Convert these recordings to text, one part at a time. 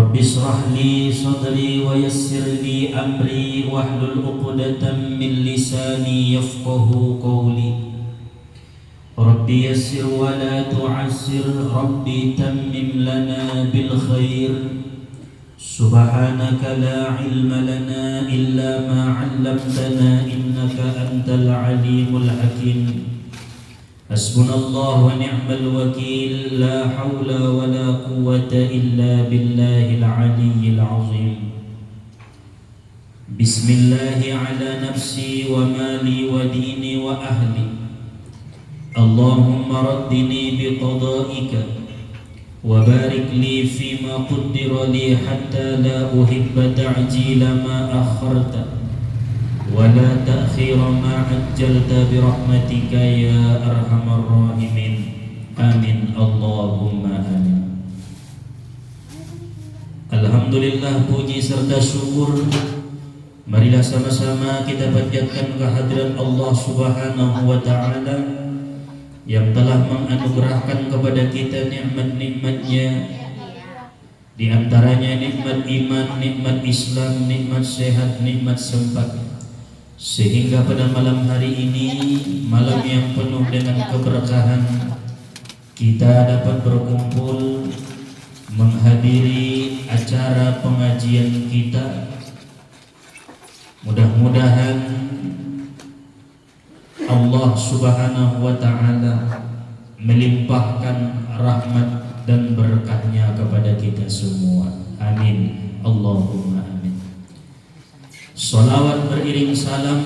Rabbi shrah li sadri wa yassir li amri wahlul 'uqdatam min lisani yafqahu qawli. Rabbi yassir wa la tu'assir, Rabbi tammim lana bil khair. Subhanaka la ilma lana illa ma 'allamtana innaka antal alimul hakim. Hasbunallahu wa ni'mal wakil, la hawla wa la quwwata illa billahil aliyyil azim. Bismillahi ala nafsi wa mali wa dini wa ahli. Allahumma raddini biqada'ika wa barik li fima qaddara li hatta la uhibba ta'jila ma akharta wa la ta'khira ma ajjalta birahmatika ya arhamar rahimin. Amin Allahumma amin. Alhamdulillah, puji serta syukur marilah sama-sama kita panjatkan kehadiran Allah Subhanahu wa ta'ala yang telah menganugerahkan kepada kita nikmat-nikmatnya, di antaranya nikmat iman, nikmat Islam, nikmat sehat, nikmat sempat, sehingga pada malam hari ini, malam yang penuh dengan keberkahan, kita dapat berkumpul menghadiri acara pengajian kita. Mudah-mudahan Allah Subhanahu wa ta'ala melimpahkan rahmat dan berkahnya kepada kita semua. Amin Allahumma amin. Salawat beriring salam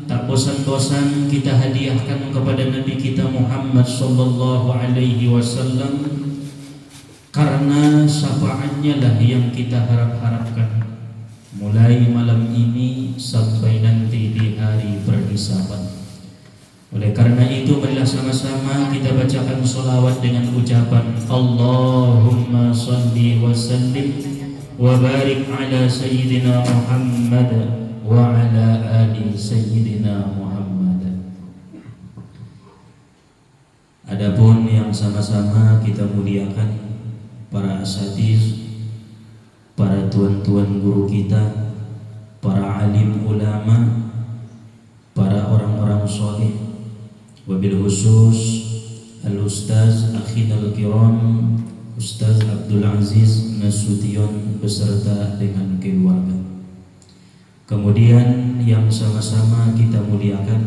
tak bosan-bosan kita hadiahkan kepada Nabi kita Muhammad sallallahu alaihi wasallam, karena syafaatnya lah yang kita harap-harapkan mulai malam ini sampai nanti di hari perhisaban. Oleh karena itu, marilah sama-sama kita bacakan salawat dengan ucapan Allahumma salli wa sallim wa barik ala sayyidina Muhammad wa ala ali sayyidina Muhammad. Adapun yang sama-sama kita muliakan para asatiz, para tuan-tuan guru kita, para alim ulama, para orang-orang soleh, wabil khusus al-ustaz akhinal kiram Ustaz Abdul Aziz Nasution beserta dengan keluarga. Kemudian yang sama-sama kita muliakan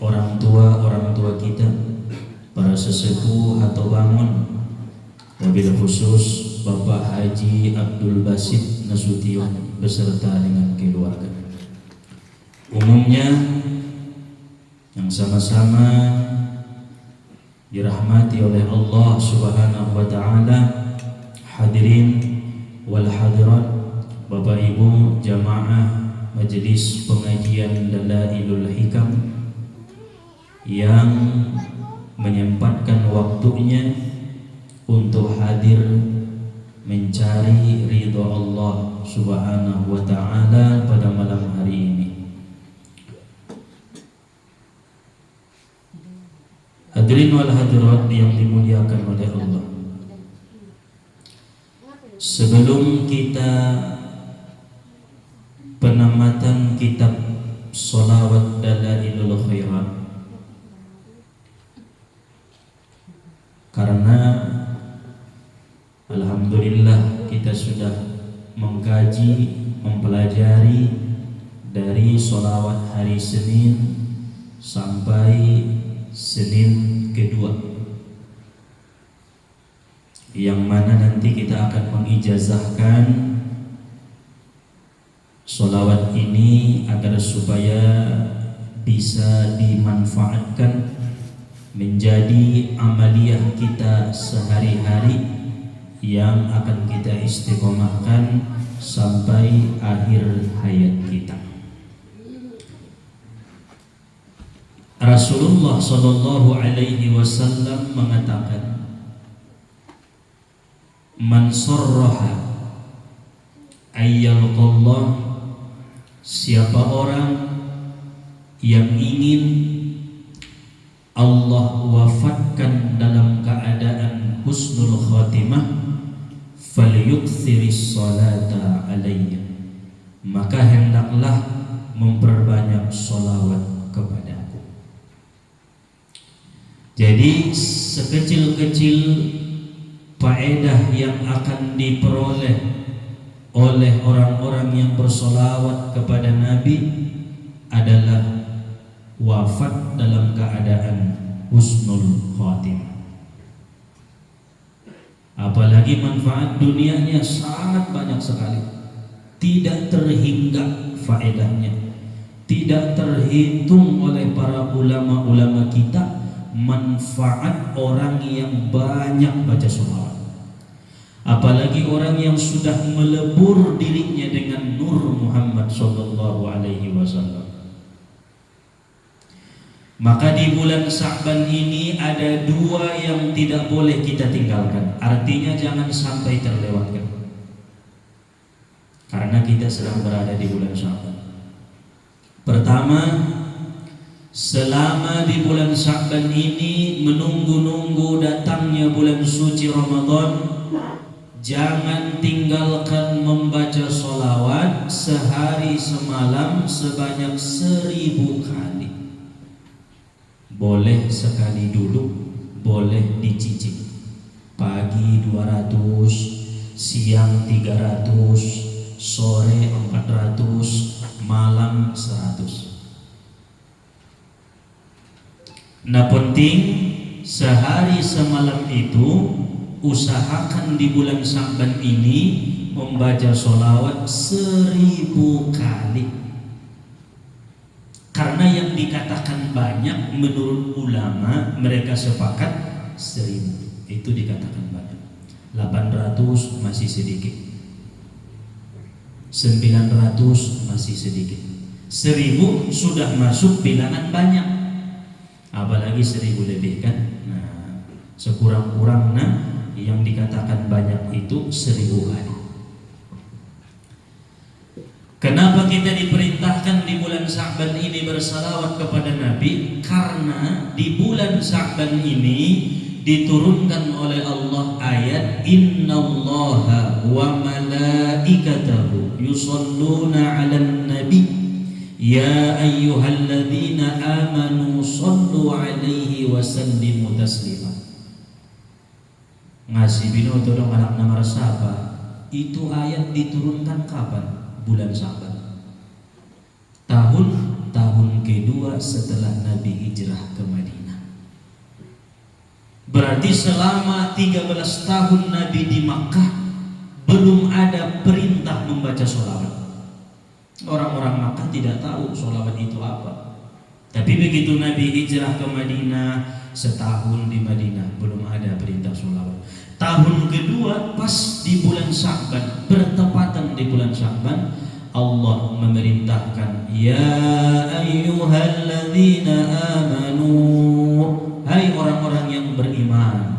orang tua kita, para sesepuh atau bangun, wabil khusus Bapak Haji Abdul Basit Nasution beserta dengan keluarga. Umumnya yang sama-sama dirahmati oleh Allah Subhanahu wa ta'ala, hadirin wal hadirat, Bapak Ibu jamaah majelis pengajian Dalailul Hikam yang menyempatkan waktunya untuk hadir mencari ridha Allah Subhanahu wa ta'ala pada malam hari ini. Hadirin wal hadirat yang dimuliakan oleh Allah, sebelum kita penamatan kitab Sholawat Dalailul Khairat, karena alhamdulillah kita sudah mengkaji, mempelajari dari sholawat hari Senin sampai Senin kedua, yang mana nanti kita akan mengijazahkan sholawat ini agar supaya bisa dimanfaatkan menjadi amaliyah kita sehari-hari yang akan kita istiqomahkan sampai akhir hayat kita. Rasulullah sallallahu alaihi wasallam mengatakan, man sarraha ayyalqallah, siapa orang yang ingin Allah wafatkan dalam keadaan husnul khatimah, falyuksiris salata alayya, maka hendaklah memperbanyak sholawat kepadaku. Jadi sekecil-kecil faedah yang akan diperoleh oleh orang-orang yang bersolawat kepada Nabi adalah wafat dalam keadaan husnul khatimah. Apalagi manfaat dunianya sangat banyak sekali, tidak terhingga faedahnya, tidak terhitung oleh para ulama-ulama kita manfaat orang yang banyak baca sholawat. Apalagi orang yang sudah melebur dirinya dengan nur Muhammad sallallahu alaihi wasallam. Maka di bulan Sya'ban ini ada dua yang tidak boleh kita tinggalkan. Artinya jangan sampai terlewatkan, karena kita sedang berada di bulan Sya'ban. Pertama, selama di bulan Sya'ban ini menunggu-nunggu datangnya bulan suci Ramadan, jangan tinggalkan membaca sholawat sehari semalam sebanyak 1000 kali. Boleh sekali dulu, boleh dicicip. Pagi 200, siang 300, sore 400, malam 100. Nah, penting sehari semalam itu usahakan di bulan Sya'ban ini membaca sholawat 1000 kali. Karena yang dikatakan banyak menurut ulama, mereka sepakat 1000 itu dikatakan banyak. 800 masih sedikit, 900 masih sedikit, 1000 sudah masuk bilangan banyak, apalagi 1000 lebih kan. Nah, sekurang-kurangnya yang dikatakan banyak itu 1000 kali. Kenapa kita diperintahkan di bulan Sya'ban ini bersalawat kepada Nabi? Karena di bulan Sya'ban ini diturunkan oleh Allah ayat innallaha wa malaikatahu yusholluna 'alan nabi ya ayyuhalladzina amanu shollu 'alaihi wa sallimu taslima. Ngasih bino tolong anak nama siapa? Itu ayat diturunkan kapan? Bulan Sya'ban, tahun kedua setelah Nabi hijrah ke Madinah. Berarti selama 13 tahun Nabi di Makkah belum ada perintah membaca sholawat. Orang-orang Makkah tidak tahu sholawat itu apa. Tapi begitu Nabi hijrah ke Madinah, setahun di Madinah belum ada perintah sholawat. Tahun kedua pas di bulan Sya'ban, bertepatan di bulan Sya'ban, Allah memerintahkan ya ayyuhalladzina amanu, hai orang-orang yang beriman.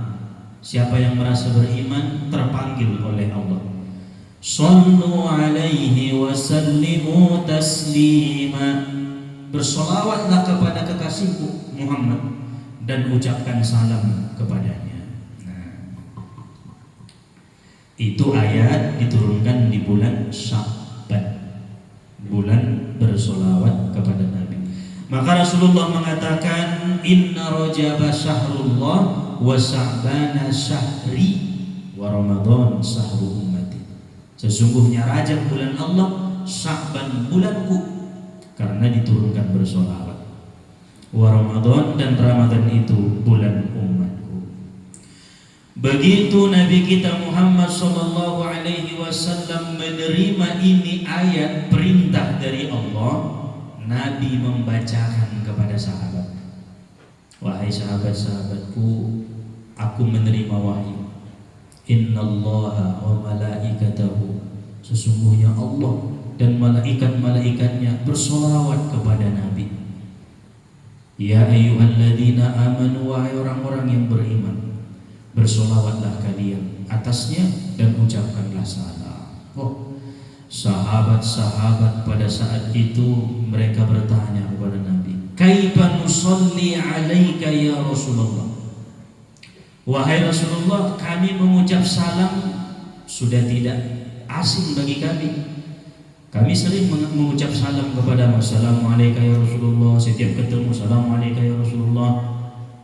Siapa yang merasa beriman terpanggil oleh Allah. Shallu alaihi wa sallimu taslima, bersolawatlah kepada kekasihku Muhammad dan ucapkan salam kepadanya. Itu ayat diturunkan di bulan Sya'ban, bulan bersolawat kepada Nabi. Maka Rasulullah mengatakan inna rajaba syahrullah wa sya'bana syahri wa ramadan syahru ummati. Sesungguhnya Rajab bulan Allah, Sya'ban bulanku, karena diturunkan bersolawat. Wa ramadan, dan Ramadan itu bulan umatku. Begitu Nabi kita Muhammad sallallahu alaihi wasallam menerima ini ayat perintah dari Allah, Nabi membacakan kepada sahabat, wahai sahabat-sahabatku, aku menerima wahyu. Innallaha wa malaikatahu, sesungguhnya Allah dan malaikat-malaikatnya bersolawat kepada Nabi. Ya ayyuhalladzina amanu, wahai orang-orang yang beriman, bersolawatlah kalian atasnya dan ucapkanlah salam. Oh, sahabat-sahabat pada saat itu mereka bertanya kepada Nabi, kaifa nusalli alaika ya Rasulullah? Wahai Rasulullah, kami mengucap salam sudah tidak asing bagi kami. Kami sering mengucap salam kepada Assalamualaikum ya Rasulullah. Setiap ketemu Assalamualaikum ya Rasulullah,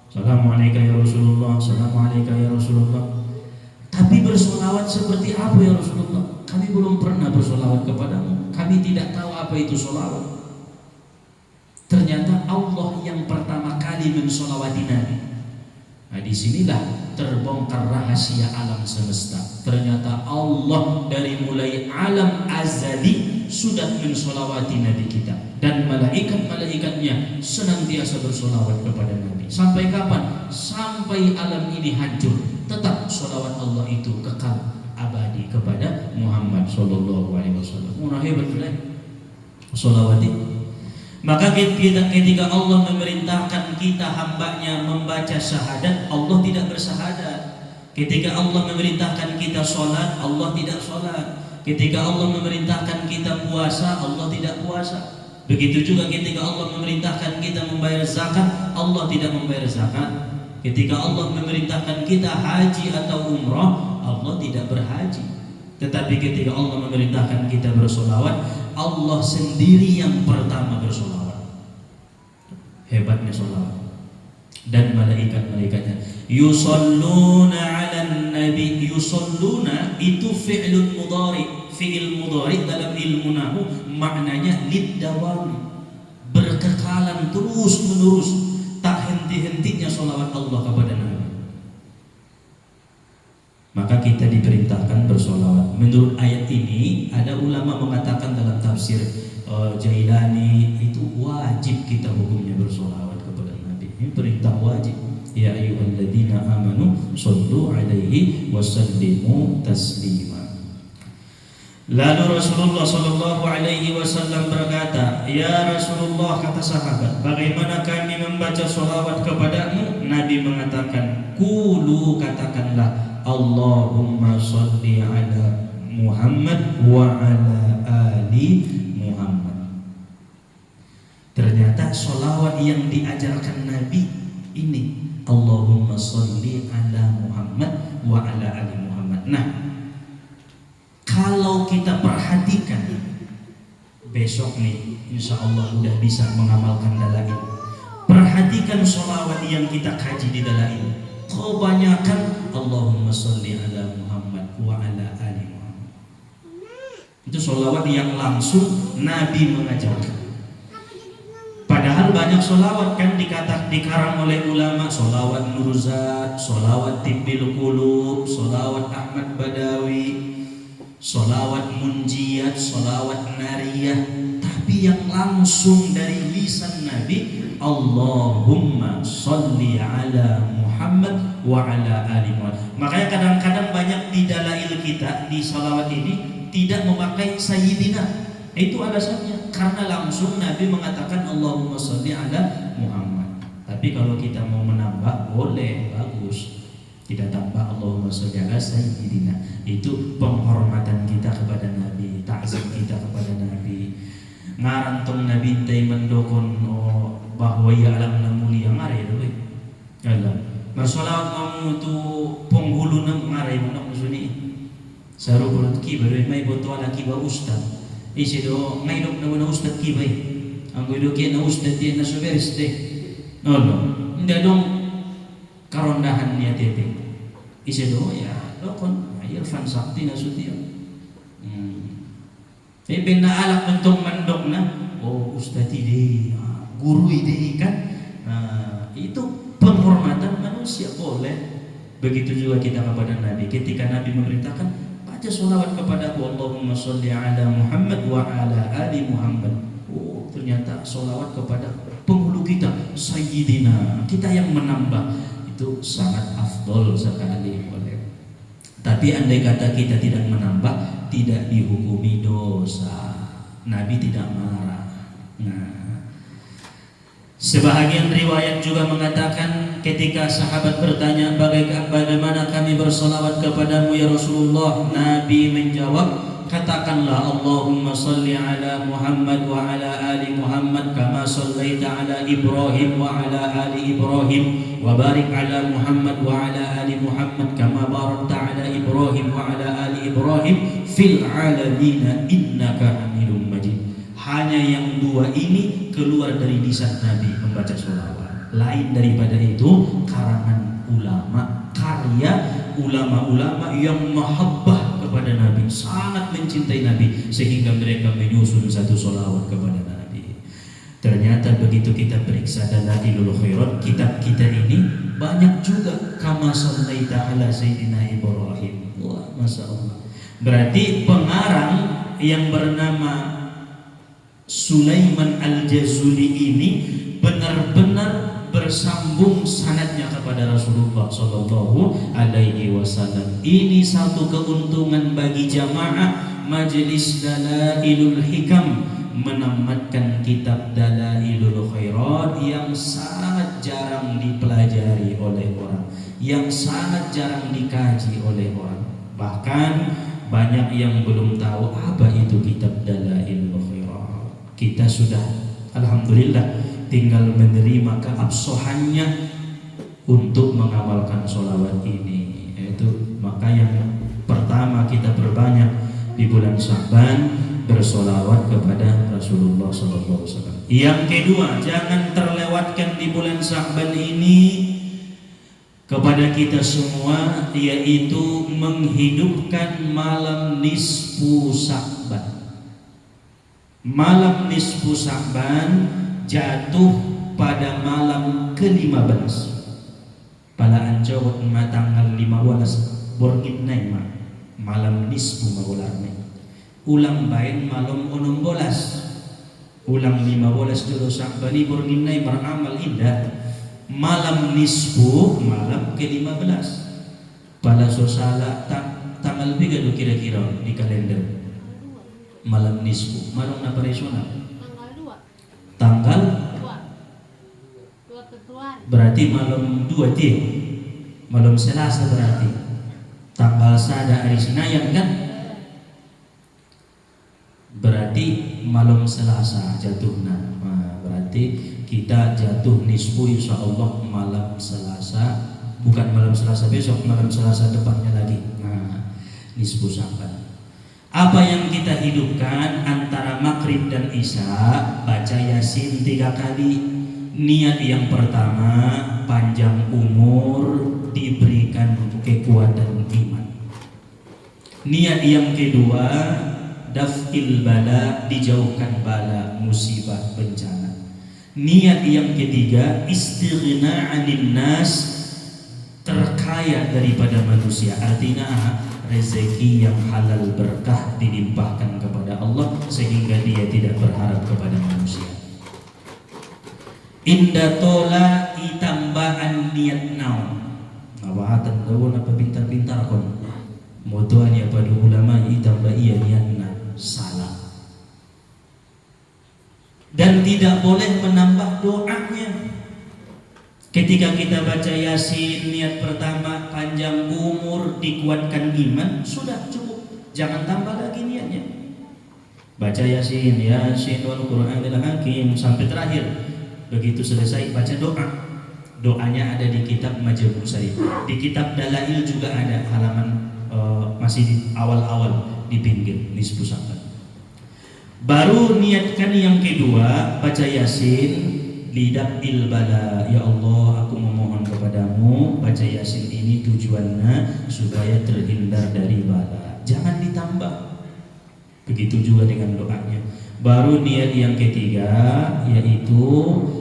Assalamualaikum ya Rasulullah, Assalamualaikum ya Rasulullah. Tapi bersolawat seperti apa ya Rasulullah? Kami belum pernah bersolawat kepadamu. Kami tidak tahu apa itu solawat. Ternyata Allah yang pertama kali mensolawati Nabi. Nah, disinilah terbongkar rahasia alam semesta. Ternyata Allah dari mulai alam azali sudah mensolawati Nabi kita, dan malaikat-malaikatnya senantiasa bersolawat kepada Nabi. Sampai kapan? Sampai alam ini hancur, tetap solawat Allah itu kekal abadi kepada Muhammad Sallallahu Alaihi Wasallam. Murah hebat benar solawat itu. Maka ketika Allah memerintahkan kita hambanya membaca syahadat, Allah tidak bersyahadat. Ketika Allah memerintahkan kita sholat, Allah tidak sholat. Ketika Allah memerintahkan kita puasa, Allah tidak puasa. Begitu juga ketika Allah memerintahkan kita membayar zakat, Allah tidak membayar zakat. Ketika Allah memerintahkan kita haji atau umrah, Allah tidak berhaji. Tetapi ketika Allah memerintahkan kita bersolawat, Allah sendiri yang pertama bersolawat. Hebatnya solawat. Dan malaikat-malaikatnya yusalluna 'alan nabi. Yusalluna itu fi'lun mudhari. Fi'il mudhari dalam ilmu nahwu maknanya lid-dawam, berkekalan terus menerus, tak henti-hentinya solawat Allah kepada Nabi. Maka kita diperintahkan bersolawat. Menurut ayat ini ada ulama mengatakan dalam tafsir Jailani itu wajib kita hukumnya bersolawat kepada Nabi. Ini perintah wajib. Ya ayyuhalladzina amanu shallu alaihi wasallimu taslima. Lalu Rasulullah Sallallahu Alaihi Wasallam berkata, ya Rasulullah, kata sahabat, bagaimana kami membaca sholawat kepadamu? Nabi mengatakan, Qulu, katakanlah, Allahumma sholli ala Muhammad wa ala ali Muhammad. Ternyata sholawat yang diajarkan Nabi ini, Allahumma sholli ala Muhammad wa ala ali Muhammad. Nah, kalau kita perhatikan besok nih, insya Allah udah bisa mengamalkan dalail. Perhatikan sholawat yang kita kaji di dalail. Kebanyakan Allahumma sholli ala Muhammad wa ala ali Muhammad. Itu sholawat yang langsung Nabi mengajarkan. Padahal banyak sholawat kan dikarang oleh ulama. Sholawat Nurzat, sholawat Tibbil Qulub, sholawat Ahmad Badawi, sholawat Munjiyat, sholawat Nariyah. Tapi yang langsung dari lisan Nabi, Allahumma sholli ala Muhammad wa ala ali Muhammad. Makanya kadang-kadang banyak di dalail kita di sholawat ini tidak memakai Sayyidina. Itu alasannya, karena langsung Nabi mengatakan Allahumma sholli ala Muhammad. Tapi kalau kita mau menambah, boleh, bagus. Kita tambah Allahumma sholli ala Sayyidina. Itu penghormatan kita kepada Nabi, ta'zim kita kepada Nabi. Ngarantong Nabi tay mendokon bahwa ya alam namuli yang ngare dulu. Alam. Bersolawat kamu tu penghulu nang ngare mana musuni. Saru bulat ki baru mai boto ala ki ba ustad. Isi do mai dok na ustad ki bai. Ang do ki na ustad dia na soberes deh. No. Nda dong karondahan niya tete. Isi do ya dokon Irfan Sakti na sutio. Tapi alak mentong mandok na, oh ustad ide, guru ide kan. Itu penghormatan manusia boleh. Begitu juga kita kepada Nabi. Ketika Nabi memerintahkan, baca sholawat kepada Allahumma sholli ala Muhammad wa ala ali Muhammad. Oh, ternyata sholawat kepada penghulu kita, Sayyidina. Kita yang menambah itu sangat afdol sekali boleh. Tapi andai kata kita tidak menambah, tidak dihukumi dosa. Nabi tidak marah. Nah, sebahagian riwayat juga mengatakan ketika sahabat bertanya bagaimana kami bersolawat kepadamu ya Rasulullah, Nabi menjawab, katakanlah Allahumma sholli ala Muhammad wa ala ali Muhammad kama shallaita ala Ibrahim wa ala ali Ibrahim wa barik ala Muhammad wa ala ali Muhammad kama barakta ala Ibrahim wa ala ali Ibrahim fil alamin innaka Hamidum Majid. Hanya yang dua ini keluar dari lisan Nabi membaca sholawat. Lain daripada itu karangan ulama, karya ulama-ulama yang mahabbah kepada Nabi, sangat mencintai Nabi sehingga mereka menyusun satu sholawat kepada Nabi. Ternyata begitu kita periksa Dalailul Khairat, kitab kita ini banyak juga kama shallaita ala sayyidina Ibrahim. Wah, Masya Allah. Berarti pengarang yang bernama Sulaiman Al-Jazuli ini benar-benar bersambung sanadnya kepada Rasulullah Sallallahu Alaihi Wasallam. Ini satu keuntungan bagi jamaah Majelis Dalailul Hikam menamatkan kitab Dalailul Khairat yang sangat jarang dipelajari oleh orang, yang sangat jarang dikaji oleh orang. Bahkan banyak yang belum tahu apa itu kitab Dalailul Khairat. Kita sudah alhamdulillah tinggal menerima keabsahannya untuk mengamalkan sholawat ini. Itu maka yang pertama kita perbanyak di bulan Sya'ban bersolawat kepada Rasulullah SAW. Yang kedua, jangan terlewatkan di bulan Sya'ban ini kepada kita semua, yaitu menghidupkan malam nisfu Sya'ban. Malam nisfu Sya'ban jatuh pada malam ke-15. Pada anjawat tanggal 15 borgin naima malam nisfu magularne. Ulang bain malam 16. Ulang 15 jolo Sya'bani borgin naima beramal indah. Malam nisfu malam ke-15. Pada sosala tanggal 3 kira-kira di kalender. Malam nisfu malam operasional tanggal 2 Februari. Berarti malam 2 dia. Malam Selasa berarti. Tanggal sada hari Senayan kan? Berarti malam Selasa jatuhnya. Nah, berarti kita jatuh nisfu insyaallah malam Selasa, bukan malam Selasa besok, malam Selasa depannya lagi. Nah, nisfu Sya'ban. Apa yang kita hidupkan antara maghrib dan isya, baca Yasin 3 kali. Niat yang pertama, panjang umur, diberikan kekuatan iman. Niat yang kedua, daf'il bala, dijauhkan bala, musibah, bencana. Niat yang ketiga, istighna 'anil nas, terkaya daripada manusia. Artinya rezeki yang halal berkah dilimpahkan kepada Allah sehingga dia tidak berharap kepada manusia. Inda tola itambaan niat naum. Nawahatan gawon apa pintar-pintar kon. Motoan ya pada ulama itambah iya niatna salah. Dan tidak boleh menambah doanya. Ketika kita baca Yasin, niat pertama panjang umur, dikuatkan iman, sudah cukup. Jangan tambah lagi niatnya. Baca Yasin, Yasin wal Qur'anil Hakim sampai terakhir. Begitu selesai baca doa. Doanya ada di kitab Majmu' Syarif. Di kitab Dalail juga ada halaman masih di awal-awal di pinggir nisfu Sya'ban. Baru niatkan yang kedua, baca Yasin. Lidaf'il bala, ya Allah aku memohon kepadamu, baca Yasin ini tujuannya supaya terhindar dari bala, jangan ditambah. Begitu juga dengan doanya. Baru niat yang ketiga, yaitu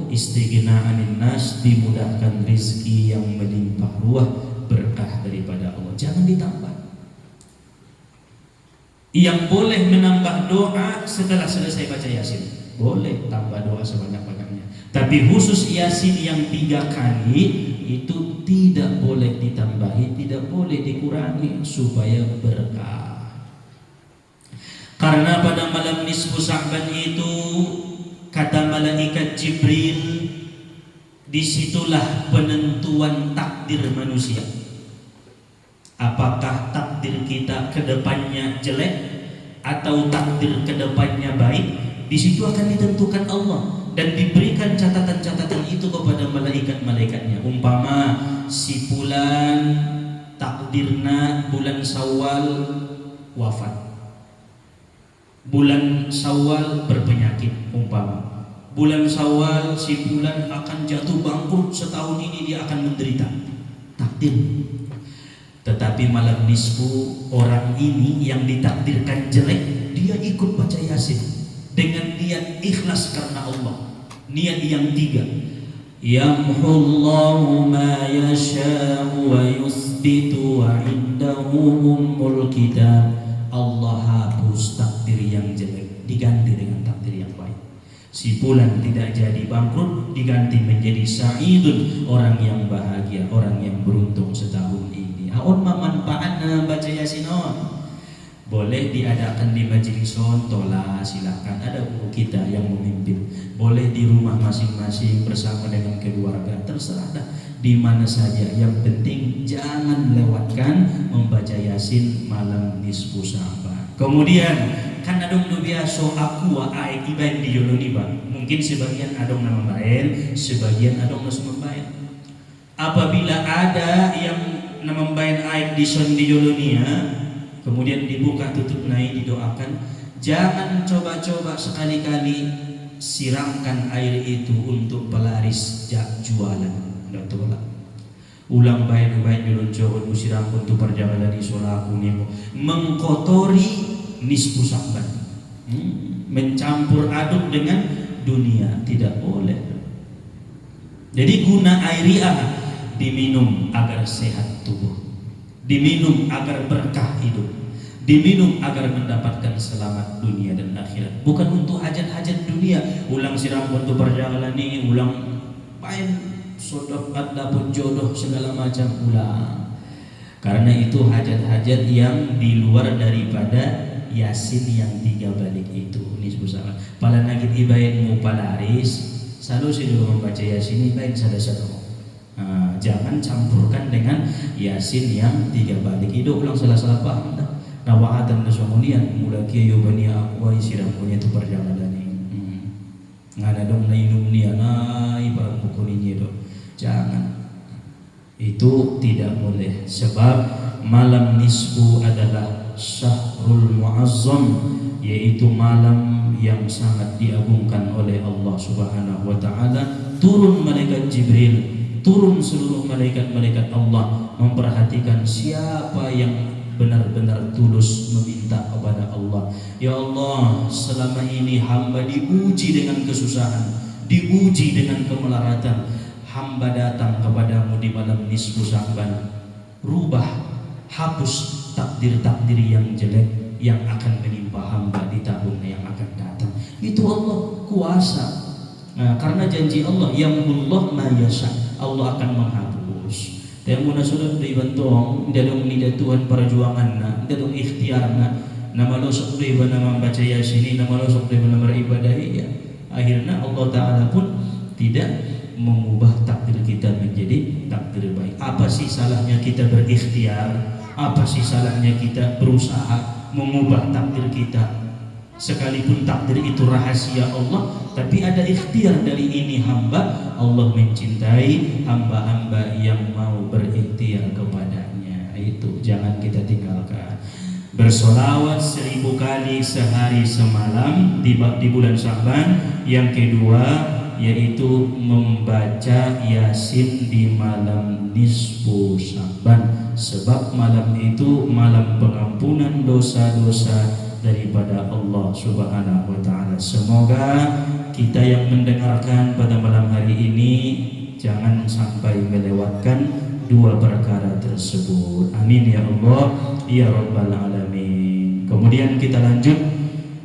istighna 'anil nas, dimudahkan rezeki yang melimpah ruah, berkah daripada Allah, jangan ditambah. Yang boleh menambah doa setelah selesai baca Yasin, boleh tambah doa sebanyak-banyaknya. Tapi khusus Yasin yang 3 kali itu tidak boleh ditambahi, tidak boleh dikurangi supaya berkah. Karena pada malam nisfu Sya'ban itu kata malaikat Jibril, disitulah penentuan takdir manusia. Apakah takdir kita kedepannya jelek atau takdir kedepannya baik? Di situ akan ditentukan Allah. Dan diberikan catatan-catatan itu kepada malaikat-malaikatnya. Umpama si bulan takdirna bulan Syawal wafat. Bulan Syawal berpenyakit umpama. Bulan Syawal si bulan akan jatuh bangkrut, setahun ini dia akan menderita. Takdir. Tetapi malam nisfu orang ini yang ditakdirkan jelek, dia ikut baca Yasin dengan niat ikhlas karena Allah. Niat yang tiga. Yamhullahu ma yasha'u wa yusbitu wa indahu ummul kitab. Allah hapus takdir yang jelek, diganti dengan takdir yang baik. Si fulan tidak jadi bangkrut, diganti menjadi sa'idun, orang yang bahagia, orang yang beruntung setahun ini. Aon manfaatna baca Yasin on. Boleh diadakan di majelis tola, silakan, ada guru kita yang memimpin. Boleh di rumah masing-masing bersama dengan keluarga, terserah dah di mana saja. Yang penting jangan lewatkan membaca Yasin malam nisfu Sya'ban. Kemudian kan adong nu biasa aku ai ibain di yoloni bang. Mungkin sebagian adong nama bain, sebagian adong nasu membain. Apabila ada yang nama membain ai di son di yolonia, kemudian dibuka tutup naik didoakan, jangan coba-coba sekali-kali siramkan air itu untuk pelaris jualan. Nggak tolak. Ulang baik-baik dulu coba siram untuk perjalanan di solaku nemo, mengkotori nisfu Sya'ban, mencampur aduk dengan dunia, tidak boleh. Jadi guna airiah diminum agar sehat tubuh, diminum agar berkah hidup, diminum agar mendapatkan selamat dunia dan akhirat. Bukan untuk hajat-hajat dunia. Ulang siram untuk perjalanan ini, ulang main sodok adapun jodoh segala macam ulang. Karena itu hajat-hajat yang di luar daripada Yasin yang 3 balik itu. Nisfu Sya'ban. Pala nagit ibain mu palaris, selalu sih dulu membaca Yasin ibain sada-sada. Jangan campurkan dengan Yasin yang 3 balik itu. Ulang salah-salah paham dah. Nawahatan nasyamunian mula kia yubani aku siram punya itu perjalanan ini. Ngada dong nainum nian ibarat mukuninya itu. Jangan. Itu tidak boleh, sebab malam nisfu adalah Syahrul Mu'azzam, yaitu malam yang sangat diagungkan oleh Allah Subhanahu wa taala. Turun malaikat Jibril, turun seluruh malaikat-malaikat Allah memperhatikan siapa yang benar-benar tulus meminta kepada Allah. Ya Allah, selama ini hamba diuji dengan kesusahan, diuji dengan kemelaratan. Hamba datang kepadamu di malam nisfu Sya'ban. Rubah, hapus takdir-takdir yang jelek yang akan menimpa hamba di tahun yang akan datang. Itu Allah kuasa. Karena janji Allah, yamhullahu ma yasha, Allah akan menghapus. Dan muna sudah dibantong, dadong nida Tuhan perjuangan, dadong ikhtiarna, nama losok deba nama baca Yasin, nama losok deba nama beribadah ya. Akhirnya Allah Taala pun tidak mengubah takdir kita menjadi takdir baik. Apa sih salahnya kita berikhtiar? Apa sih salahnya kita berusaha mengubah takdir kita? Sekalipun takdir itu rahasia Allah, tapi ada ikhtiar dari ini hamba. Allah mencintai hamba-hamba yang mau berikhtiar kepadanya. Itu jangan kita tinggalkan. Bersolawat 1000 kali sehari semalam di bulan Sya'ban. Yang kedua yaitu membaca Yasin di malam nisfu Sya'ban, sebab malam itu malam pengampunan dosa-dosa daripada Allah Subhanahu wa taala. Semoga kita yang mendengarkan pada malam hari ini jangan sampai melewatkan 2 perkara tersebut. Amin ya Allah ya rabbal alamin. Kemudian kita lanjut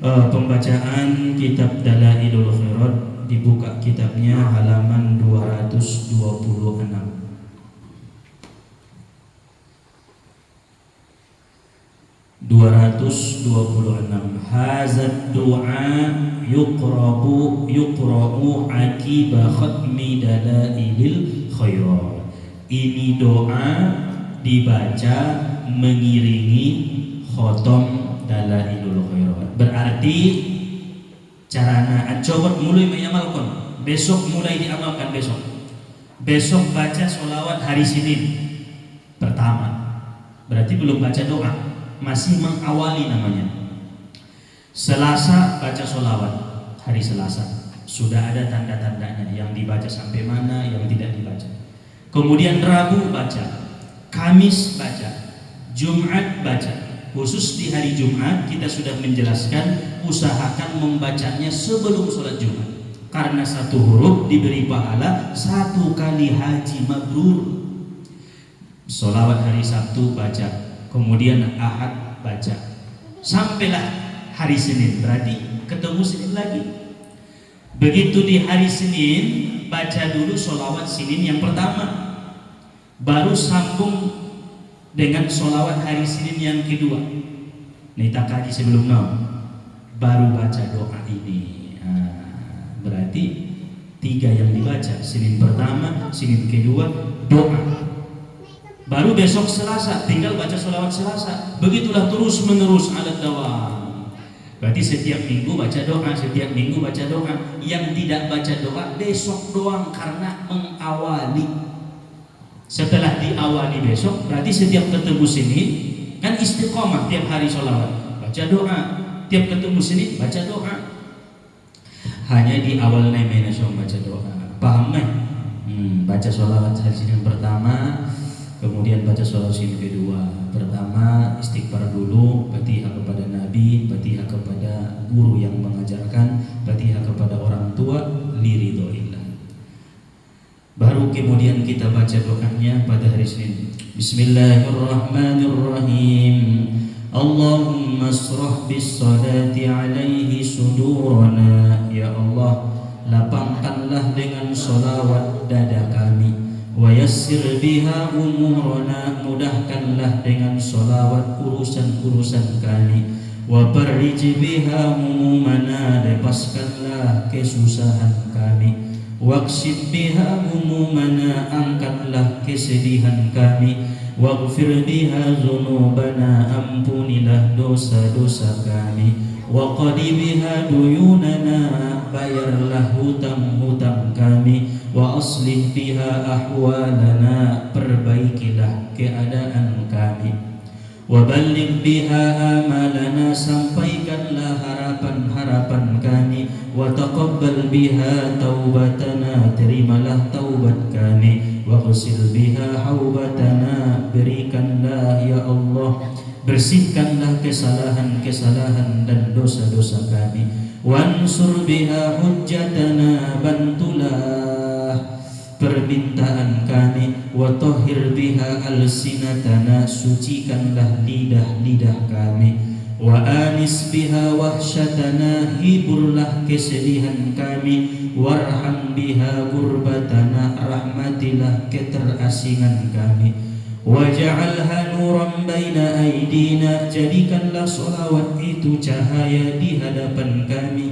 pembacaan kitab Dalailul Khairat. Dibuka kitabnya halaman 226. Hazad du'a yuqra'u akiba khatmi Dalailil Khairat. Ini doa dibaca mengiringi khotom Dalailul Khairat. Berarti carana coba mulai mengamalkan, besok mulai diamalkan. Besok baca sholawat hari Senin pertama, berarti belum baca doa. masih mengawali namanya. Selasa baca sholawat, hari Selasa sudah ada tanda-tandanya, yang dibaca sampai mana, yang tidak dibaca. Kemudian Rabu baca, Kamis baca, Jumat baca. Khusus di hari Jumat kita sudah menjelaskan, usahakan membacanya sebelum sholat Jumat, karena satu huruf diberi pahala 1 kali haji mabrur. Sholawat hari Sabtu baca, kemudian Ahad baca, sampailah hari Senin, berarti ketemu Senin lagi. Begitu di hari Senin, baca dulu sholawat Senin yang pertama, baru sambung dengan sholawat hari Senin yang kedua. Nih tak kaji sebelum baru baca doa ini. Berarti 3 yang dibaca, Senin pertama, Senin kedua, doa. Baru besok Selasa tinggal baca sholawat Selasa. Begitulah terus menerus alat dawam. Berarti setiap minggu baca doa, setiap minggu baca doa. Yang tidak baca doa besok doang karena mengawali. Setelah diawali besok, berarti setiap ketemu Senin kan istiqomah, tiap hari sholawat baca doa, tiap ketemu Senin baca doa. Hanya di awal namanya baca doa, paham kan? Baca sholawat hari Senin pertama, kemudian baca sholawat Senin kedua. Pertama istighfar dulu, Fatihah kepada Nabi, Fatihah kepada guru yang mengajarkan, Fatihah kepada orang tua, liridhoillah. Baru kemudian kita baca doanya pada hari Senin. Bismillahirrahmanirrahim. Allahumma asrah bis salati alaihi sudurana. Ya Allah, lapangkanlah dengan sholawat dada kami. Wa yassir biha umurana, mudahkanlah dengan sholawat urusan-urusan kami. Wa farrij biha humumana, lepaskanlah kesusahan kami. Waqsid biha humumana, angkatlah kesedihan kami. Waghfir biha dzunubana, ampunilah dosa-dosa kami. Wa qadi biha duyunana, bayarlah hutang-hutang kami. Wa aslih biha ahwalana, perbaikilah keadaan kami. Wa balligh biha amalana, sampaikanlah harapan-harapan kami. Wa taqabbal biha taubatana, terimalah taubat kami. Wa ghsil biha haubatana, berikanlah ya Allah, bersihkanlah kesalahan-kesalahan dan dosa-dosa kami. Wansur biha hujjatana, bantulah permintaan kami. Wa tahhir biha alsinatana, sucikanlah lidah-lidah kami. Wa anis biha wahsyatana, hiburlah kesedihan kami. Warham biha gurbatana, rahmatilah keterasingan kami. Waj'alha nuran baina aidina, jadikanlah sholawat itu cahaya di hadapan kami.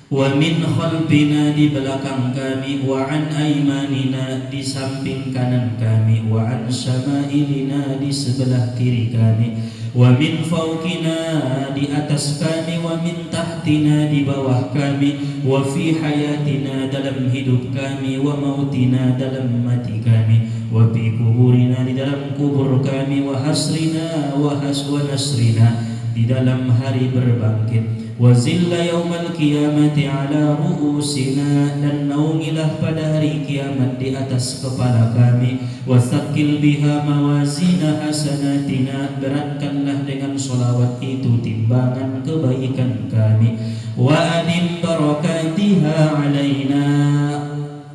Wa min khalfina, di belakang kami. Wa an aymanina, di samping kanan kami. Wa an syama'ilina, di sebelah kiri kami. Wa min fawqina, di atas kami. Wa min tahtina, di bawah kami. Wa fi hayatina, dalam hidup kami. Wa mautina, dalam mati kami. Wa fi kuburina, di dalam kubur kami. Wa hasrina wa nasrina, di dalam hari berbangkit. Wa zilla yaumal qiyamati ala ru'usina, dan naungilah pada hari kiamat di atas kepala kami. Wa thaqil biha mawazina hasanatina, beratkanlah dengan sholawat itu timbangan kebaikan kami. Wa adim barakatiha alaina,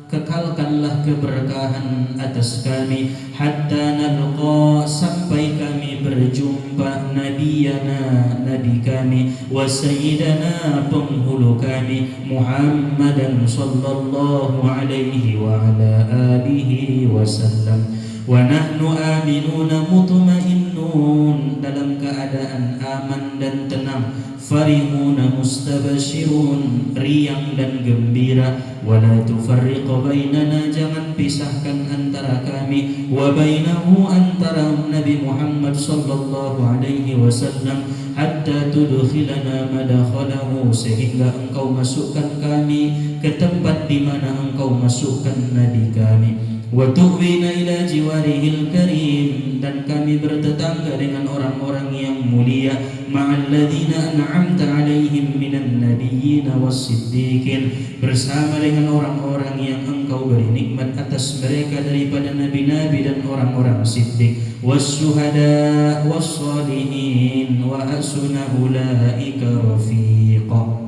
kekalkanlah keberkahan atas kami. Hatta nalqa, sampai kami berjumpa nabiyana, nabi kami. Wa sayyidana, penghulu kami. Muhammadan sallallahu alaihi wa ala alihi wasallam. Wa nahnu aminuna mutmainnun, dalam keadaan aman dan tenang. Farihuna mustabashirun, riang dan gembira. Wala tufarriq bainana, jangan pisahkan antara kami. Wa bainahu, antara Nabi Muhammad sallallahu alaihi wasallam. Hatta tudkhilana madakhalahu, sehingga engkau masukkan kami ke tempat di mana engkau masukkan Nabi kami. wa tu'wina ila jiwarihil karim, dan kami bertetangga dengan orang-orang yang mulia, ma'al ladzina an'amta 'alaihim minan nabiyyin was-siddiqin, bersama dengan orang-orang yang engkau beri nikmat atas mereka daripada nabi-nabi dan orang-orang siddiq, was-syuhada was-shalihin wa hasuna ulaika rafiqa.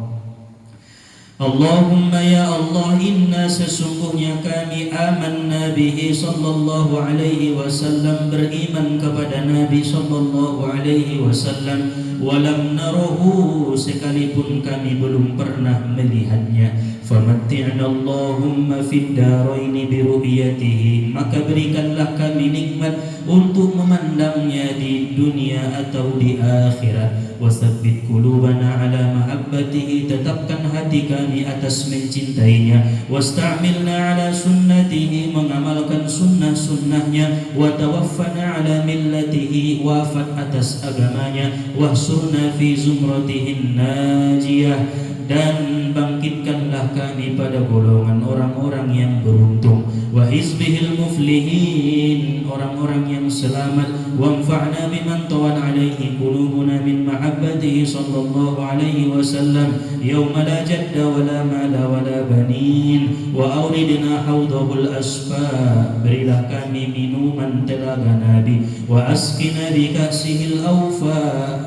Allahumma ya Allah, inna sesungguhnya kami amanna bihi sallallahu alaihi wasallam, beriman kepada Nabi sallallahu alaihi wasallam, walam narahu, sekalipun kami belum pernah melihatnya. Famatti'na Allahumma fid daraini bi ru'yatihi, maka berikanlah kami nikmat untuk memandangnya di dunia atau di akhirat. Wasabbit qulubana ala mahabbatihi, tetapkan hati kami atas mencintainya. Wasta'milna ala sunnatihi, mengamalkan sunnah-sunnahnya. Wa tawaffana ala millatihi, wafat atas agamanya. Wahsurna fi zumratihin najiyah, dan bangkitkanlah kami pada golongan orang-orang yang beruntung. Wa hizbihil muflihin, orang-orang yang selamat. Wanfa'na biman tawan alaihi qulubuna min mahabbatihi sallallahu alaihi wasallam yawma la jadda wala mala wala banin. Wa auridna hawdahul asfa, berilah kami minuman telaga Nabi. Wa askina bi kasihil awfa,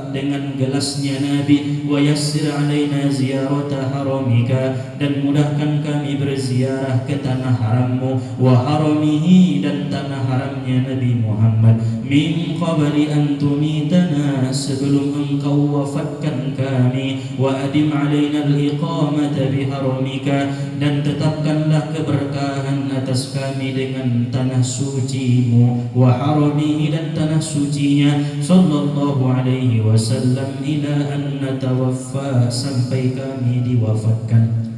dengan gelasnya Nabi. Wa yassir alaina ziyarata haramika, dan mudahkan kami berziarah ke tanah harammu. Wa haramihi, dan tanah haramnya Nabi Muhammad. Min qabli an tumitana, sebelum engkau wafatkan kami. Wa adim alaina al-iqamata biharamika, dan tetapkanlah keberkahan atas kami dengan tanah sucimu. Wa haramihi, dan tanah sucinya sallallahu alaihi wasallam, ila an natawaffa, sampai kami diwafatkan.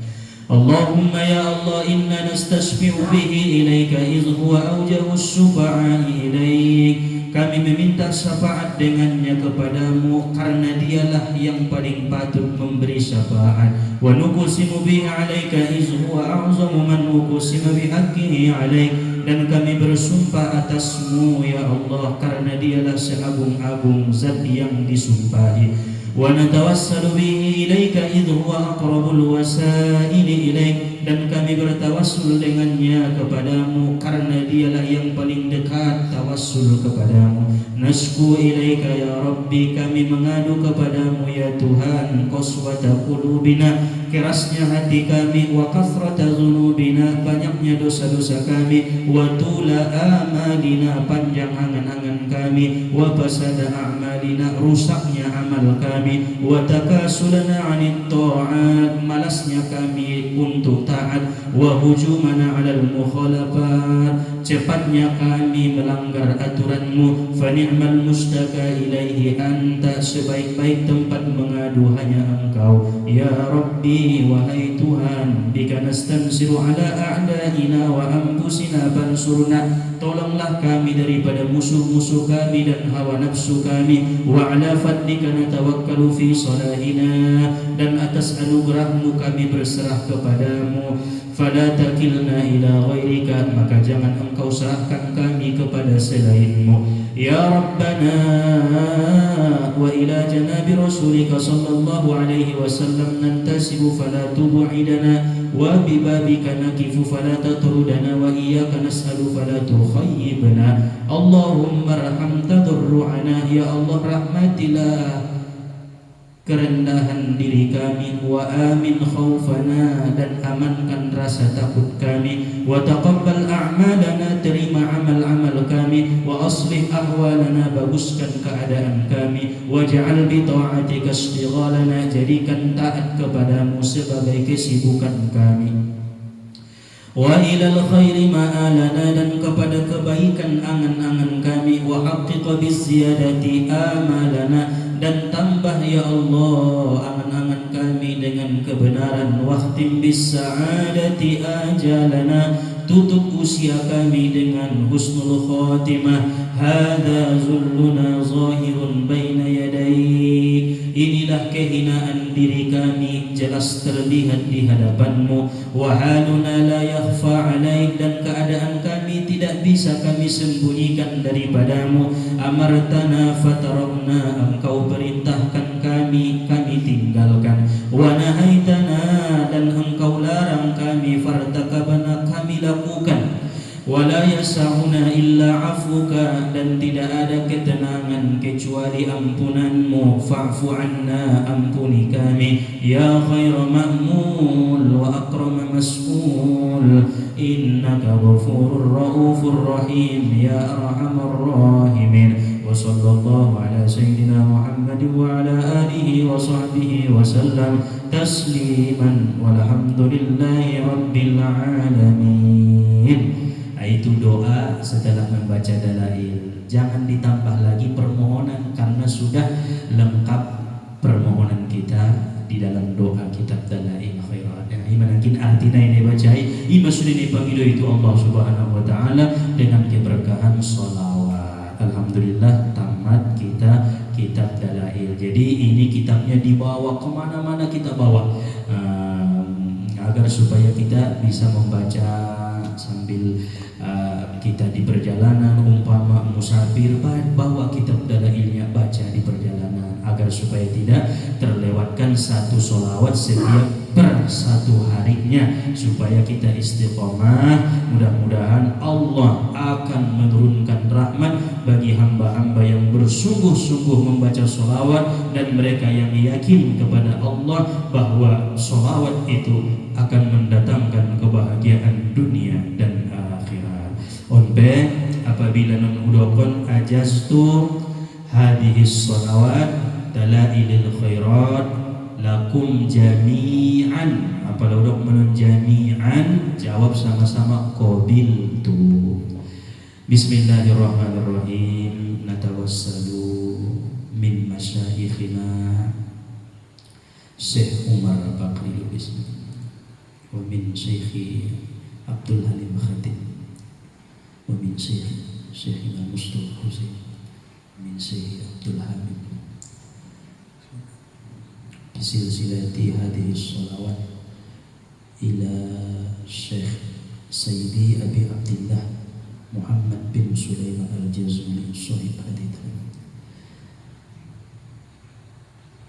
Allahumma ya Allah, inna nastashfi'u bihi ilaika idh huwa awjahu syufa'i ilaik, kami meminta syafaat dengannya kepadamu karena dialah yang paling patut memberi syafaat. Wa nuqsimu bihi alaika idh huwa a'zamu man nuqsima bihaqqihi alaik, dan kami bersumpah atasmu ya Allah karena dialah seagung-agung zat yang disumpahi. Wa natawassalu bihi ilaika idh huwa aqrabul wasaili ilaik, dan kami bertawassul dengannya kepadamu karena dialah yang paling dekat tawassul kepadamu. Nasku ilaika ya Rabbi, kami mengadu kepadamu ya Tuhan. Qaswata qulubina, kerasnya hati kami. Wa kathrata dzunubina, banyaknya dosa-dosa kami. Wa tula amalina, panjang angan-angan kami. Wa fasada a'malina, rusaknya amal kami. Wa takasulana 'anit ta'at, malasnya kami untuk taat. Wa hujumana 'alal mukhalafat, cepatnya kami melanggar aturanmu. Fa ni'mal mustaka ilaihi anta, sebaik-baik tempat mengadu hanya engkau ya Rabbi. Wahai Tuhan, bika nastansiru ala a'daina wa anfusina fansurna, tolonglah kami daripada musuh-musuh kami dan hawa nafsu kami. Wa ala fadlika natawakkalu fi salahina, dan atas anugerahmu kami berserah kepadamu. Fala takilna ila ghairika, maka jangan engkau serahkan kami kepada selainmu. Ya Rabbana wa ila janabi rasulika sallallahu alaihi wasallam nantasibu fala tub'idana, wa bibabika nakifu fala tatrudana, wa iyyaka nas'alu fala tukhayyibna. Allahumma arham tadarru'ana, ya Allah rahmatilah kerendahan diri kami. Wa amin khaufana, dan amankan rasa takut kami. Wa taqabbal a'malana, terima amal-amal kami. Wa aslih ahwalana, baguskan keadaan kami. Wa ja'al bi ta'atika ishtighalana, jadikan taat kepadamu sebagai kesibukan kami. Wa ilal khairi ma'alana, dan kepada kebaikan angan-angan kami. Wa haqqiq bizziyadati amalana, dan tambah ya Allah angan-angan kami dengan kebenaran. Wahtim bis sa'adati ajalana, tutup usia kami dengan husnul khatimah. Hadza zulluna zahirun baina yadayk, inilah kehinaan diri kami jelas terlihat di hadapanmu. Wa haluna la yakhfa alaik, dan keadaan kami tidak bisa kami sembunyikan daripadamu. Amartana fatarakna, engkau perintahkan kami, kami tinggalkan. Wa nahaitana, dan engkau larang kami, fartakabana, kami lakukan. Wala yasa'una illa afuka, dan tidak ada ketenangan kecuali ampunanmu. Fa'fu anna, ampuni kami. Ya khaira ma'mul wa akrama mas'ul, innaka ghafurur raufur rahim, ya arhamar rahimin. Wa sallallahu ala sayyidina Muhammad wa ala alihi wa sahbihi wa sallam tasliman, walhamdulillahi rabbil alamin. Itu doa setelah membaca dalail. Jangan ditambah lagi permohonan, karena sudah lengkap permohonan kita di dalam doa kitab dalail khairat. Imanakin artinya ini bacai ima sudah dipanggil itu Allah subhanahu wa ta'ala dengan keberkahan sholawat. Alhamdulillah tamat kita kitab dalail. Jadi ini kitabnya dibawa kemana-mana, kita bawa agar supaya kita bisa membaca sambil kita di perjalanan. Umpama musafir, bawa kitab dalailnya, baca di perjalanan agar supaya tidak terlewatkan satu sholawat setiap per satu harinya, supaya kita istiqomah. Mudah-mudahan Allah akan menurunkan rahmat bagi hamba-hamba yang bersungguh-sungguh membaca sholawat, dan mereka yang yakin kepada Allah bahwa sholawat itu akan mendatangkan kebahagiaan dunia dan akhirat. Onbe apabila nunudokon ajaztu hadhis sholawat dalailil khairat lakum jami'an. Apa udok menun jami'an, jawab sama-sama qabiltu. Bismillahirrahmanirrahim. Natawassalu min masyayikhina Syekh Umar Bakri Lubis wa min Syekhi Abdul Halim Khatib wa min Syekhina Mustafa Husain min Syekhi Abdul Hamid bisilsilati hadhihi sholawat ila Syekh Sayyidi Abi Abdillah Muhammad bin Sulaiman Al-Jazuli Sahib Hadith.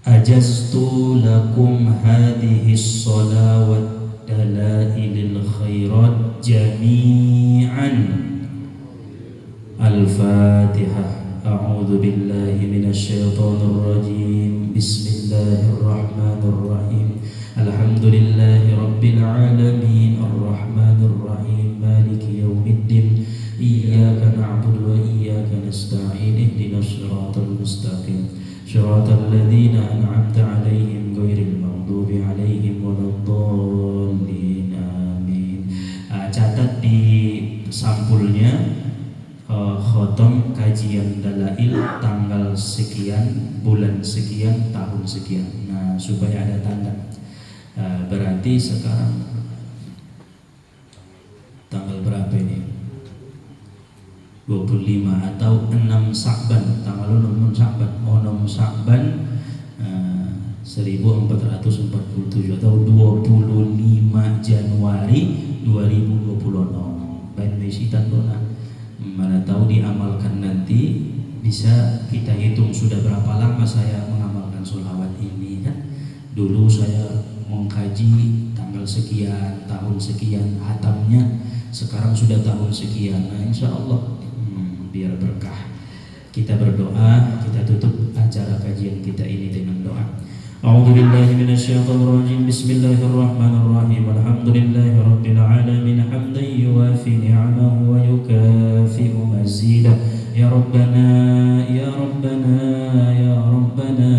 Ajaztu lakum hadhihi sholawat dalailil khairat jami'an. Al-Fatihah. A'udzu billahi minasyaitonir rajim. Bismillahirrahmanirrahim. Alhamdulillahi rabbil alamin, arrahmanir rahim, maliki yaumiddin. Iyyaka na'budu wa iyyaka nasta'in. Ihdinas siratal mustaqim. Shiratal ladzina an'amta 'alaihim ghairil maghdubi 'alaihim waladdallin. Amin. Catat di sampulnya khotom kajian dalail tanggal sekian, bulan sekian, tahun sekian. Nah, supaya ada tanda. Berarti sekarang tanggal berapa ini? 25 atau 6 Sa'ban, tanggal 6 Sa'ban, 6 Sa'ban 1447 atau 25 Januari 2026. Baik mesitan dona. Mana tahu diamalkan nanti, bisa kita hitung sudah berapa lama saya mengamalkan sholawat ini kan. Dulu saya mengkaji tanggal sekian, tahun sekian hatamnya, sekarang sudah tahun sekian. Nah, insya Allah biar berkah. Kita berdoa, kita tutup acara kajian kita ini dengan doa. A'udzu billahi minasyaitonir rajim. Bismillahirrahmanirrahim. Alhamdulillahi rabbil alamin hamdan yuwafi ni'amahu wa yukafi'u mazidah. Ya Rabbana ya Rabbana ya Rabbana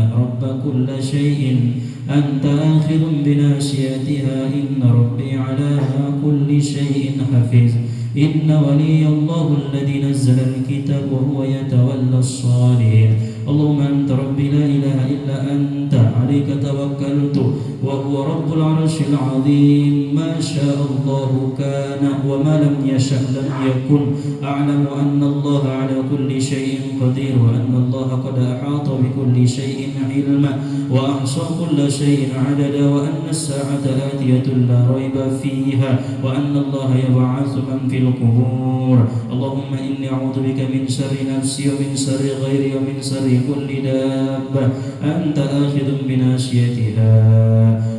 Rabb kulli syai'in anta akhirun binasiyatiha. Inna rabbi ala kulli syai'in hafiz. Inna waliyallahu alladhi nazzala al-kitab wa huwa yatawalla as-salihin. Allahumma anta rabbi la ilaha illa anta alayka tawakkaltu wa huwa rabbul arshil azim. ما شاء الله كان وما لم يشأ لم يكن أعلم أن الله على كل شيء قدير وأن الله قد أحاط بكل شيء علما وأحصى كل شيء عددا وأن الساعة آتية لا ريب فيها وأن الله يبعث من في القبور. اللهم إني أعوذ بك من شر نفسي ومن شر غيري ومن شر كل دابة أنت آخذ بناصيتها.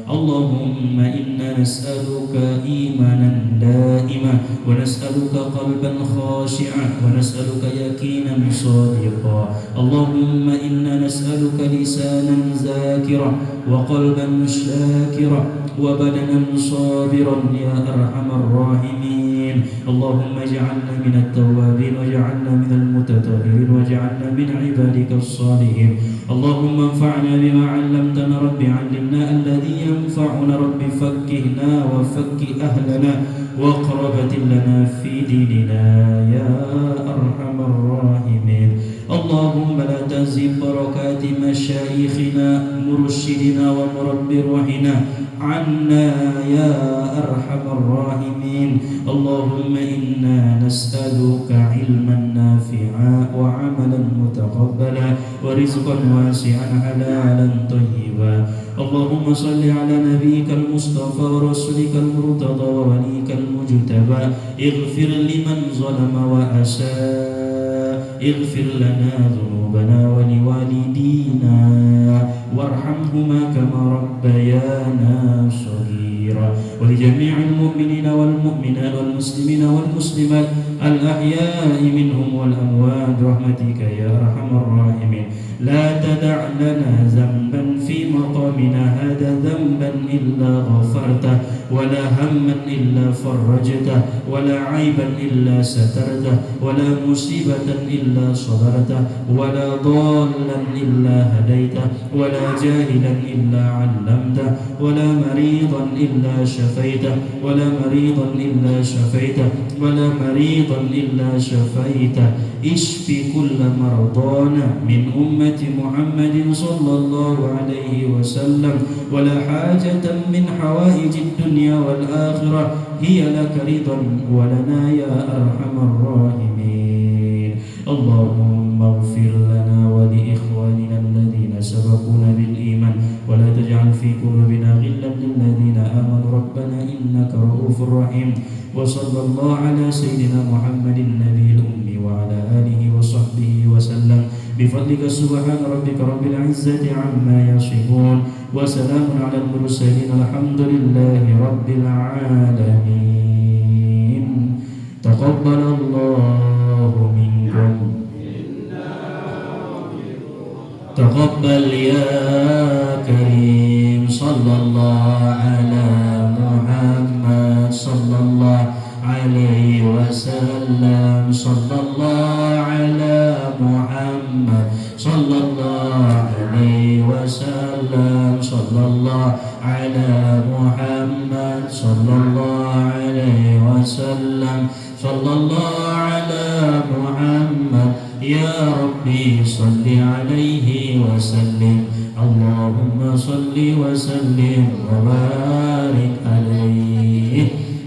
اللهم إنا نسألك إيمانا دائما ونسألك قلبا خاشعا ونسألك يقينا صادقا. اللهم إنا نسألك لسانا ذاكرا وقلبا شاكرا وبدنا صابرا يا أرحم الراحمين. اللهم اجعلنا من التوابين واجعلنا من المتطهرين واجعلنا من عبادك الصالحين. اللهم انفعنا بما علمتنا رب علمنا الذي ينفعنا رب فكهنا وفكه أهلنا وقربة لنا في ديننا يا أرحم الراحمين. اللهم لا تنزل بركات مشايخنا مرشدنا ومربي روحنا عنا يا أرحم الراحمين. اللهم إنا نسألك علما نافعا وعملا متقبلا ورزقا واسعا حلالا طيبا. اللهم صل على نبيك المصطفى ورسولك المرتضى ووليك المجتبى. اغفر لمن ظلم وأساء، اغفر لنا ذنوبنا ولوالدينا وارحمهما كما ربيانا صغيرا. ولجميع المؤمنين والمؤمنات والمسلمين والمسلمات الأحياء منهم والأموات برحمتك يا أرحم الراحمين. لا تدع لنا ذنبا في مقامنا هذا ذنبا إلا غفرته ولا هما إلا فرجته ولا عيبا إلا سترته ولا مصيبة إلا صبرته ولا ضالا إلا هديته ولا جاهلا إلا علمته ولا مريضا إلا شفيته ولا مريضا إلا شفيته ولا مريضا إلا شفيته. اشف كل مرضانا من أمة محمد صلى الله عليه وسلم. ولا حاجة من حوائج الدنيا والآخرة هي لك رضا ولنا يا أرحم الراحمين. اللهم اغفر لنا ولإخواننا الذين سبقونا بالإيمان ولا تجعل في قلوبنا غلا للذين آمنوا ربنا إنك رؤوف رحيم. وصلى الله على سيدنا محمد النبي الأمي وعلى آله وصحبه وسلم بفضلك سبحان ربك رب العزة عما يصفون وسلام على المرسلين الحمد لله رب العالمين. تقبل الله منكم. تقبل يا كريم. صلى الله على محمد صلى الله عليه وسلم. صلى الله على محمد صلى الله عليه وسلم. صلى الله على محمد صلى الله عليه وسلم. صلى الله على محمد يا ربي صل عليه وسلم. اللهم صل وسلم وبارك عليه.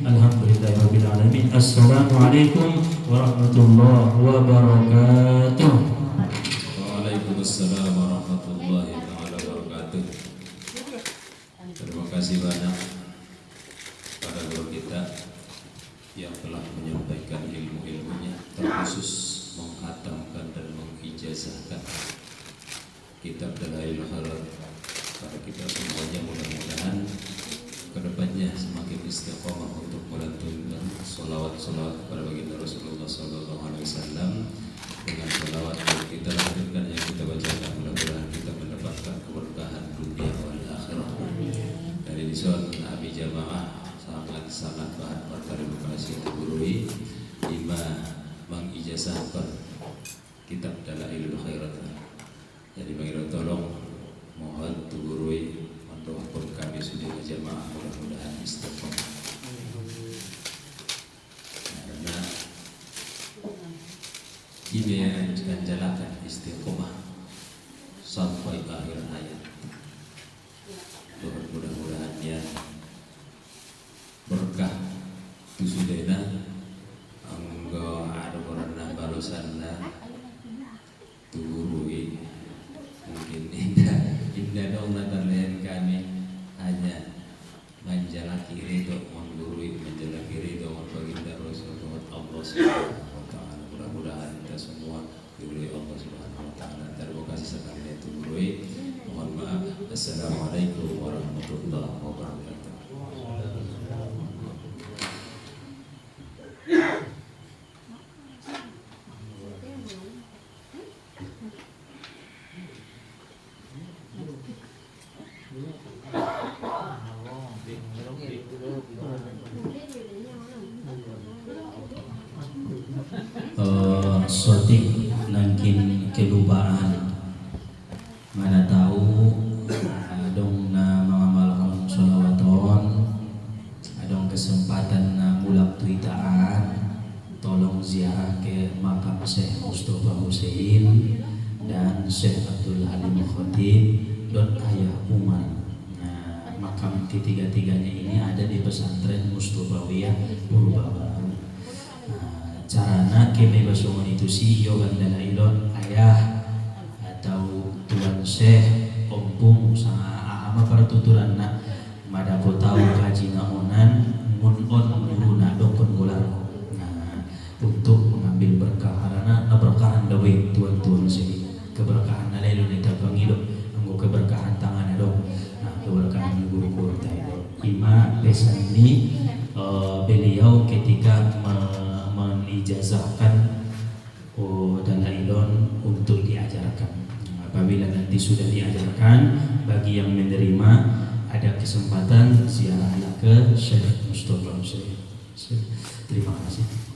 Alhamdulillahirabbil alamin. Assalamualaikum warahmatullahi wabarakatuh. Waalaikumsalam warahmatullahi wabarakatuh. Terima kasih banyak pada guru kita yang telah menyampaikan ilmu-ilmunya, terkhusus menghatamkan dan mengijazahkan kitab Dalailul Khair pada kita semuanya. Mudah-mudahan kedepannya semakin istiqomah untuk melantunkan salawat-salawat kepada baginda Rasulullah SAW. Dengan salawat yang kita lanjutkan, yang kita bacakan, mudah-mudahan kita mendapatkan keberkahan dunia wal akhirah. Dari Dison Abi Jamaah sangat bahan terima kasih gurui lima mengijazahkan kitab Dalailul Khairat. Jadi bagi tolong mohon gurui mendoakan kami sudah jamaah, mudah-mudahan istiqomah. Karena ini yang akan jalankan istiqomah sampai akhir hayat. Mudah-mudahan ya Hingga dong terlihat kami hanya menjalaki ridho menggurui menjalaki ridho baginda Rasulullah Allah Subhanahu wa taala. Mudah-mudahan kita semua diridhoi Allah Subhanahu wa taala. Terima kasih sekali itu gurui. Mohon maaf. Assalamualaikum warahmatullahi wabarakatuh. Sotik nangkin kelubaan mana tahu adong na mengamalkan sholawatan adong kesempatan na mulak tuitaan tolong ziarah ke makam Syekh Mustafa Hussein dan Syekh Abdul Halim Khatib dan Ayah Umar. Nah, makam ketiga-tiganya ini ada di pesantren Mustofawiyah Purbabaru. Carana keme basungan itu si yogan dalailon ayah atau tuan syekh ompung sama ahama para tuturan na madapo tahu kaji naonan mun on guruna dokon golarko. Nah, untuk mengambil berkah karena berkahan dawe tuan syekh keberkahan nalailon itu pangilo anggo keberkahan tangan dong. Nah, keberkahan guru kurta itu ima pesan ini beliau ketika menijazahkan dalailon untuk diajarkan. Apabila nanti sudah diajarkan, bagi yang menerima ada kesempatan ziarahlah ke Syekh Mustafa Hussein. Terima kasih.